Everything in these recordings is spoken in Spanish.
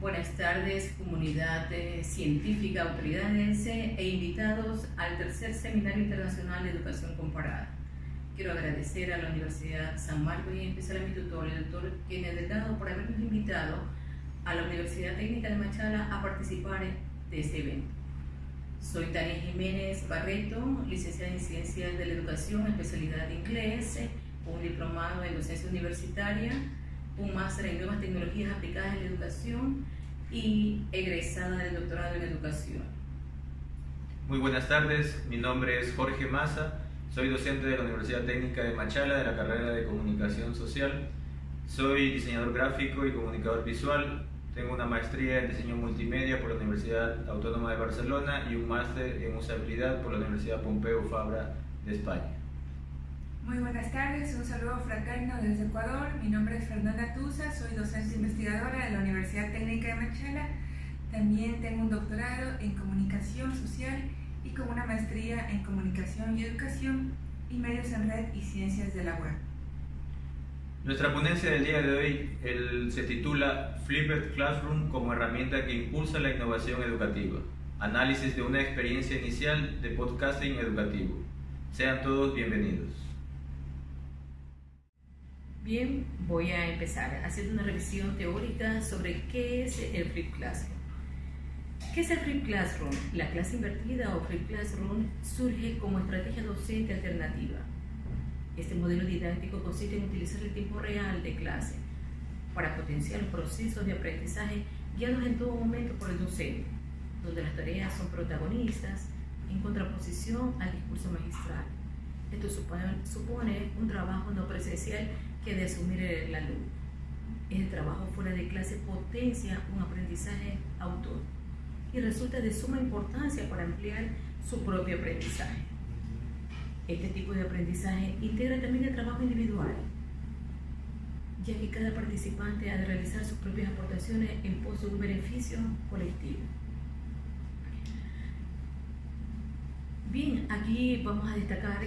Buenas tardes, comunidad científica, autoridades e invitados al tercer Seminario Internacional de Educación Comparada. Quiero agradecer a la Universidad San Marcos y en especial a mi tutor, el doctor Kenneth Delgado, por habernos invitado a la Universidad Técnica de Machala a participar de este evento. Soy Tania Jiménez Barreto, licenciada en Ciencias de la Educación, especialidad de Inglés, un diplomado en Docencia Universitaria, un máster en Nuevas Tecnologías Aplicadas en la Educación y egresada del doctorado en Educación. Muy buenas tardes, mi nombre es Jorge Massa, soy docente de la Universidad Técnica de Machala de la carrera de Comunicación Social. Soy diseñador gráfico y comunicador visual. Tengo una maestría en diseño multimedia por la Universidad Autónoma de Barcelona y un máster en usabilidad por la Universidad Pompeu Fabra de España. Muy buenas tardes, un saludo fraterno desde Ecuador. Mi nombre es Fernanda Tusa, soy docente investigadora de la Universidad Técnica de Machala. También tengo un doctorado en Comunicación Social y con una maestría en Comunicación y Educación y Medios en Red y Ciencias de la Web. Nuestra ponencia del día de hoy se titula Flipped Classroom como herramienta que impulsa la innovación educativa. Análisis de una experiencia inicial de podcasting educativo. Sean todos bienvenidos. Bien, voy a empezar haciendo una revisión teórica sobre qué es el Flipped Classroom. ¿Qué es el Flipped Classroom? La clase invertida o Flipped Classroom surge como estrategia docente alternativa. Este modelo didáctico consiste en utilizar el tiempo real de clase para potenciar los procesos de aprendizaje guiados en todo momento por el docente, donde las tareas son protagonistas en contraposición al discurso magistral. Esto supone un trabajo no presencial que de asumir el alumno. El trabajo fuera de clase potencia un aprendizaje autónomo y resulta de suma importancia para ampliar su propio aprendizaje. Este tipo de aprendizaje integra también el trabajo individual, ya que cada participante ha de realizar sus propias aportaciones en pos de un beneficio colectivo. Bien, aquí vamos a destacar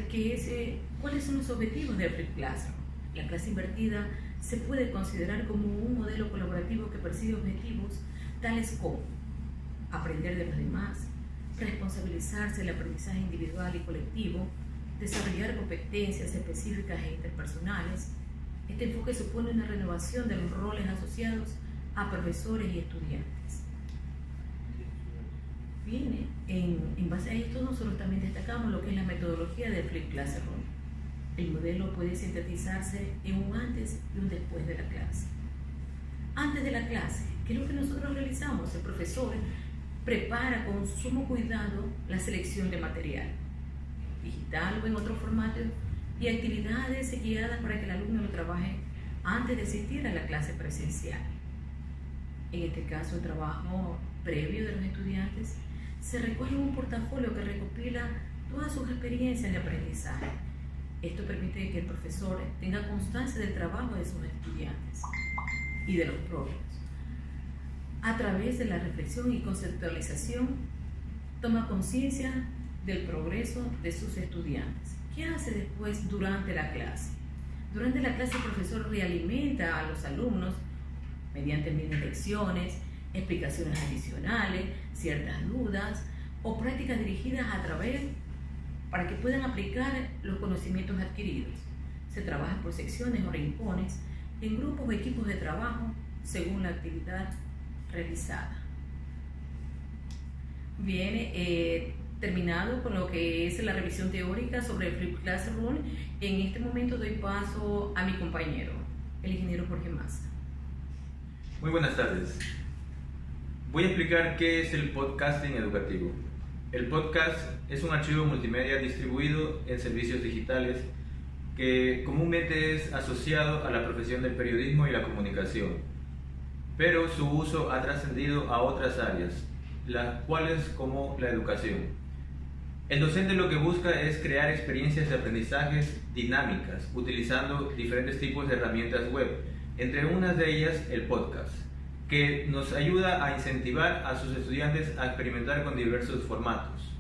cuáles son los objetivos del Flipped Classroom. La clase invertida se puede considerar como un modelo colaborativo que persigue objetivos tales como aprender de los demás, responsabilizarse del aprendizaje individual y colectivo, desarrollar competencias específicas e interpersonales. Este enfoque supone una renovación de los roles asociados a profesores y estudiantes. Bien, en base a esto nosotros también destacamos lo que es la metodología del Flipped Classroom. El modelo puede sintetizarse en un antes y un después de la clase. Antes de la clase, ¿qué es lo que nosotros realizamos? El profesor prepara con sumo cuidado la selección de material, digital o en otro formato, y actividades guiadas para que el alumno lo trabaje antes de asistir a la clase presencial. En este caso, el trabajo previo de los estudiantes se recoge en un portafolio que recopila todas sus experiencias de aprendizaje. Esto permite que el profesor tenga constancia del trabajo de sus estudiantes y de los propios. A través de la reflexión y conceptualización, toma conciencia del progreso de sus estudiantes. ¿Qué hace después durante la clase? Durante la clase el profesor realimenta a los alumnos mediante mini lecciones, explicaciones adicionales, ciertas dudas o prácticas dirigidas para que puedan aplicar los conocimientos adquiridos. Se trabaja por secciones o rincones, en grupos o equipos de trabajo, según la actividad realizada. Bien, terminado con lo que es la revisión teórica sobre el Flipped Classroom, en este momento doy paso a mi compañero, el ingeniero Jorge Massa. Muy buenas tardes. Voy a explicar qué es el podcasting educativo. El podcast es un archivo multimedia distribuido en servicios digitales que comúnmente es asociado a la profesión del periodismo y la comunicación, pero su uso ha trascendido a otras áreas, las cuales como la educación. El docente lo que busca es crear experiencias de aprendizajes dinámicas utilizando diferentes tipos de herramientas web, entre unas de ellas el podcast, que nos ayuda a incentivar a sus estudiantes a experimentar con diversos formatos.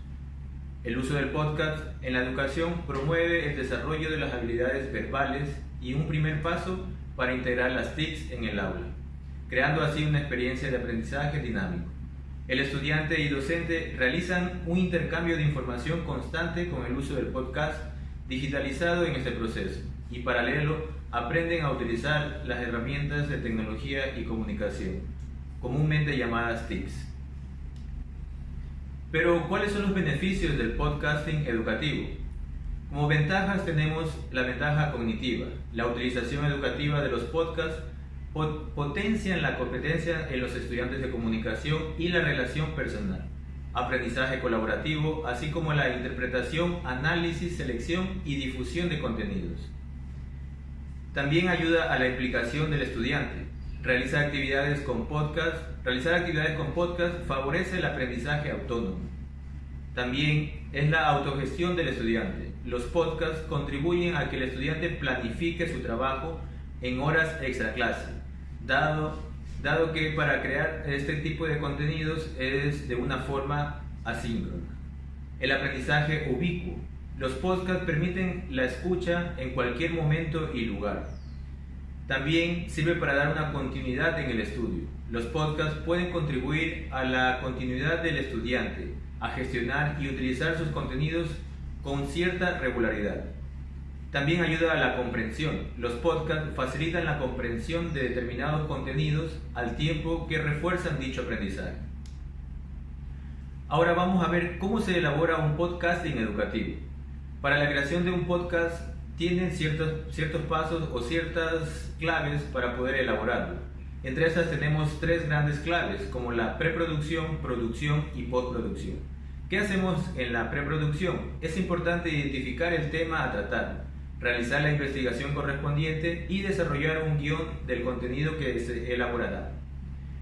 El uso del podcast en la educación promueve el desarrollo de las habilidades verbales y un primer paso para integrar las TICs en el aula. creando así una experiencia de aprendizaje dinámico. El estudiante y docente realizan un intercambio de información constante con el uso del podcast digitalizado en este proceso y paralelo aprenden a utilizar las herramientas de tecnología y comunicación, comúnmente llamadas TICs. Pero, ¿cuáles son los beneficios del podcasting educativo? Como ventajas tenemos la ventaja cognitiva. La utilización educativa de los podcasts potencian la competencia en los estudiantes de comunicación y la relación personal, aprendizaje colaborativo, así como la interpretación, análisis, selección y difusión de contenidos. También ayuda a la implicación del estudiante. Realizar actividades con podcast favorece el aprendizaje autónomo. También es la autogestión del estudiante. Los podcasts contribuyen a que el estudiante planifique su trabajo en horas extra clase, dado que para crear este tipo de contenidos es de una forma asíncrona. El aprendizaje ubicuo. Los podcasts permiten la escucha en cualquier momento y lugar. También sirve para dar una continuidad en el estudio. Los podcasts pueden contribuir a la continuidad del estudiante, a gestionar y utilizar sus contenidos con cierta regularidad. También ayuda a la comprensión. Los podcasts facilitan la comprensión de determinados contenidos al tiempo que refuerzan dicho aprendizaje. Ahora vamos a ver cómo se elabora un podcasting educativo. Para la creación de un podcast tienen ciertos pasos o ciertas claves para poder elaborarlo. Entre esas tenemos 3 grandes claves, como la preproducción, producción y postproducción. ¿Qué hacemos en la preproducción? Es importante identificar el tema a tratar, realizar la investigación correspondiente y desarrollar un guión del contenido que se elaborará.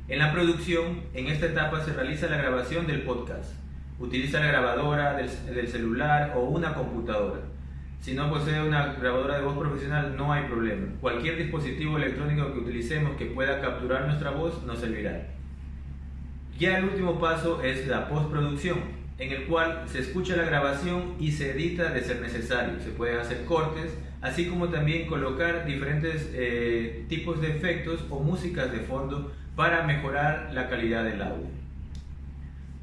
En la producción, en esta etapa se realiza la grabación del podcast. Utiliza la grabadora del celular o una computadora. Si no posee una grabadora de voz profesional, no hay problema. Cualquier dispositivo electrónico que utilicemos que pueda capturar nuestra voz nos servirá. Ya el último paso es la postproducción, en el cual se escucha la grabación y se edita de ser necesario. Se pueden hacer cortes, así como también colocar diferentes tipos de efectos o músicas de fondo para mejorar la calidad del audio.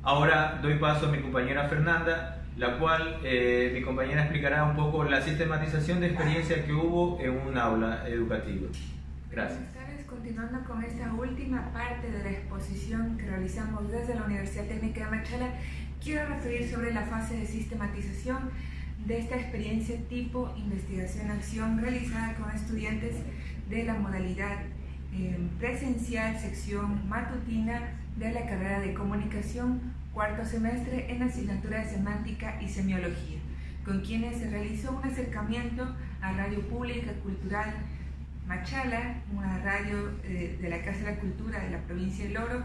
Ahora doy paso a mi compañera Fernanda, la cual mi compañera explicará un poco la sistematización de experiencia que hubo en un aula educativa. Gracias. Buenas tardes. Continuando con esta última parte de la exposición que realizamos desde la Universidad Técnica de Machala, quiero referir sobre la fase de sistematización de esta experiencia tipo investigación-acción realizada con estudiantes de la modalidad presencial sección matutina de la carrera de comunicación, cuarto semestre en la asignatura de semántica y semiología, con quienes se realizó un acercamiento a Radio Pública Cultural Machala, una radio de la Casa de la Cultura de la provincia de Loro,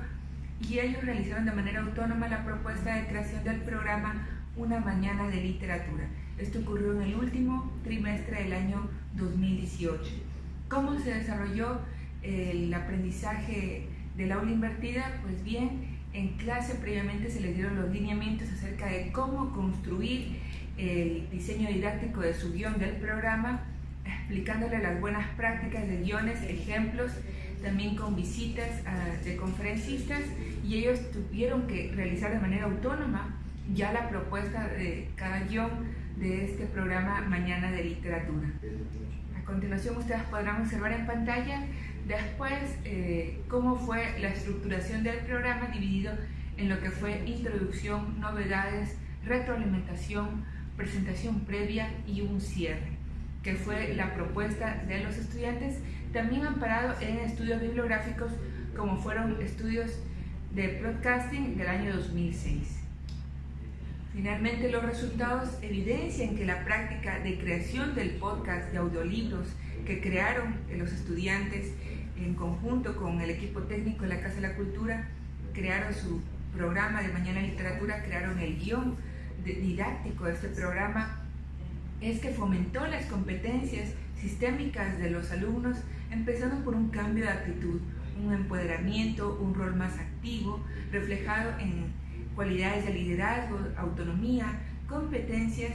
y ellos realizaron de manera autónoma la propuesta de creación del programa Una Mañana de Literatura. Esto ocurrió en el último trimestre del año 2018. ¿Cómo se desarrolló el aprendizaje del aula invertida? Pues bien, en clase previamente se les dieron los lineamientos acerca de cómo construir el diseño didáctico de su guión del programa, explicándole las buenas prácticas de guiones, ejemplos, también con visitas de conferencistas, y ellos tuvieron que realizar de manera autónoma ya la propuesta de cada guión de este programa Mañana de Literatura. A continuación ustedes podrán observar en pantalla después cómo fue la estructuración del programa dividido en lo que fue introducción, novedades, retroalimentación, presentación previa y un cierre, que fue la propuesta de los estudiantes, también amparado en estudios bibliográficos como fueron estudios de broadcasting del año 2006. Finalmente, los resultados evidencian que la práctica de creación del podcast de audiolibros que crearon los estudiantes en conjunto con el equipo técnico de la Casa de la Cultura, crearon su programa de Mañana de Literatura, crearon el guión didáctico de este programa, es que fomentó las competencias sistémicas de los alumnos, empezando por un cambio de actitud, un empoderamiento, un rol más activo, reflejado en cualidades de liderazgo, autonomía, competencias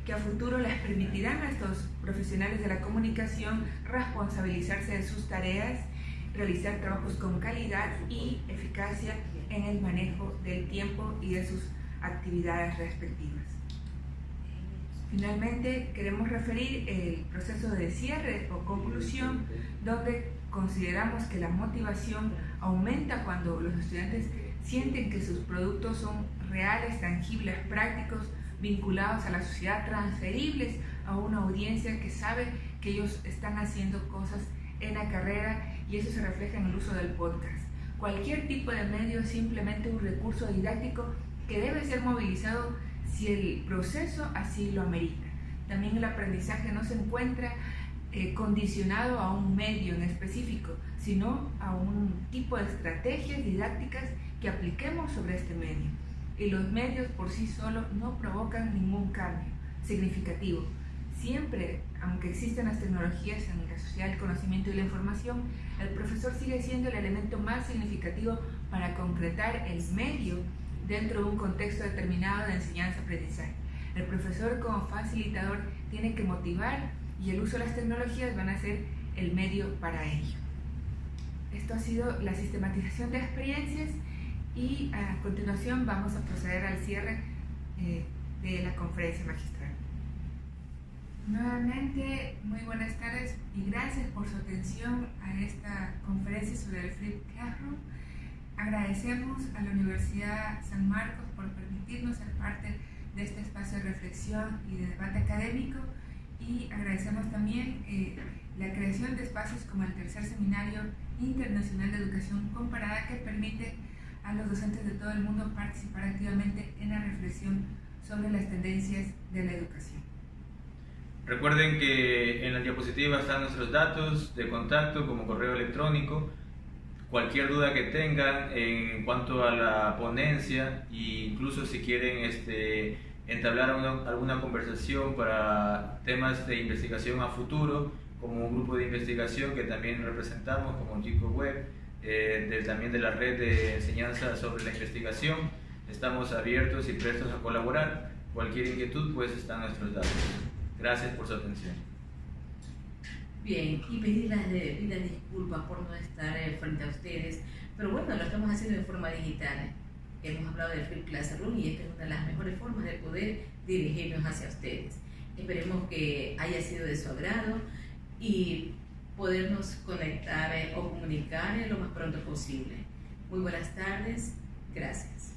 que a futuro les permitirán a estos profesionales de la comunicación responsabilizarse de sus tareas realizar trabajos con calidad y eficacia en el manejo del tiempo y de sus actividades respectivas. Finalmente, queremos referir el proceso de cierre o conclusión, donde consideramos que la motivación aumenta cuando los estudiantes sienten que sus productos son reales, tangibles, prácticos, vinculados a la sociedad, transferibles a una audiencia que sabe que ellos están haciendo cosas en la carrera, y eso se refleja en el uso del podcast. Cualquier tipo de medio es simplemente un recurso didáctico que debe ser movilizado si el proceso así lo amerita. También el aprendizaje no se encuentra condicionado a un medio en específico, sino a un tipo de estrategias didácticas que apliquemos sobre este medio. Y los medios por sí solos no provocan ningún cambio significativo. Siempre, aunque existen las tecnologías en la sociedad del conocimiento y la información, el profesor sigue siendo el elemento más significativo para concretar el medio dentro de un contexto determinado de enseñanza-aprendizaje. El profesor como facilitador tiene que motivar, y el uso de las tecnologías van a ser el medio para ello. Esto ha sido la sistematización de experiencias, y a continuación vamos a proceder al cierre de la conferencia magistral. Nuevamente, muy buenas tardes y gracias por su atención a esta conferencia sobre el Flipped Classroom. Agradecemos a la Universidad San Marcos por permitirnos ser parte de este espacio de reflexión y de debate académico, y agradecemos también la creación de espacios como el tercer Seminario Internacional de Educación Comparada, que permite a los docentes de todo el mundo participar activamente en la reflexión sobre las tendencias de la educación. Recuerden que en la diapositiva están nuestros datos de contacto como correo electrónico. Cualquier duda que tengan en cuanto a la ponencia, e incluso si quieren entablar alguna conversación para temas de investigación a futuro, como un grupo de investigación que también representamos como Chico Web, también de la red de enseñanza sobre la investigación, estamos abiertos y prestos a colaborar. Cualquier inquietud, pues están nuestros datos. Gracias por su atención. Bien, y pedir las debidas disculpas por no estar frente a ustedes, pero bueno, lo estamos haciendo de forma digital. Hemos hablado del Flipped Classroom y esta es una de las mejores formas de poder dirigirnos hacia ustedes. Esperemos que haya sido de su agrado y podernos conectar o comunicar lo más pronto posible. Muy buenas tardes, gracias.